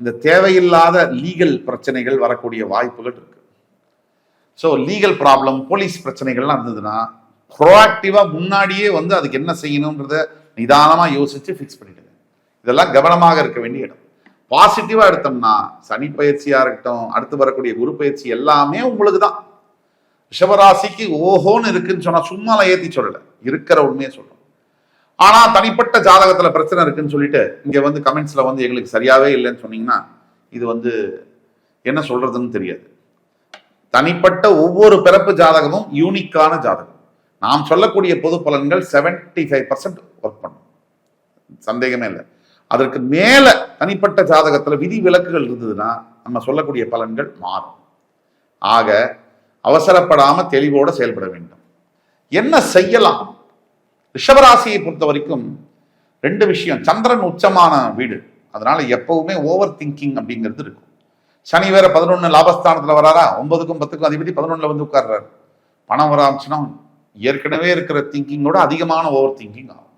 இந்த தேவையில்லாத லீகல் பிரச்சனைகள் வரக்கூடிய வாய்ப்புகள் இருக்கு. ஸோ லீகல் ப்ராப்ளம், போலீஸ் பிரச்சனைகள்லாம் இருந்ததுன்னா ப்ரோஆக்டிவா முன்னாடியே வந்து அதுக்கு என்ன செய்யணும்ன்றத நிதானமா யோசிச்சு ஃபிக்ஸ் பண்ணிடுங்க. இதெல்லாம் கவனமாக இருக்க வேண்டிய இடம். பாசிட்டிவா எடுத்தோம்னா சனி பயிற்சியா இருக்கட்டும், அடுத்து வரக்கூடிய குரு பயிற்சி எல்லாமே உங்களுக்கு தான். ரிஷபராசிக்கு ஓஹோன்னு இருக்குன்னு சொன்னா சும்மா ஏத்தி சொல்லல, இருக்கிற உண்மையை சொல்றோம். ஆனா தனிப்பட்ட ஜாதகத்துல பிரச்சனை இருக்குன்னு சொல்லிட்டு இங்க வந்து கமெண்ட்ஸ்ல வந்து எங்களுக்கு சரியாவே இல்லைன்னு சொன்னீங்கன்னா இது வந்து என்ன சொல்றதுன்னு தெரியாது. தனிப்பட்ட ஒவ்வொரு பிறப்பு ஜாதகமும் யூனிக்கான ஜாதகம். நாம் சொல்லக்கூடிய பொது பலன்கள் 75% ஒர்க் பண்ணும், சந்தேகமே இல்லை. அதற்கு மேல தனிப்பட்ட ஜாதகத்துல விதி விலக்குகள் இருந்ததுன்னா நம்ம சொல்லக்கூடிய பலன்கள் மாறும். ஆக அவசரப்படாம தெளிவோட செயல்பட வேண்டும். என்ன செய்யலாம்? ரிஷபராசியை பொறுத்த வரைக்கும் 2 விஷயம். சந்திரன் உச்சமான வீடு, அதனால எப்பவுமே ஓவர் திங்கிங் அப்படிங்கிறது இருக்கும். சனி வேற 11 லாபஸ்தானத்துல வராரா, 9க்கும் 10க்கும் அதிபதி 11ல வந்து உட்கார்றாரு. பணம் வர ஆரம்பிச்சுன்னா ஏற்கனவே இருக்கிற திங்கிங்கோட அதிகமான ஓவர் திங்கிங் ஆகும்.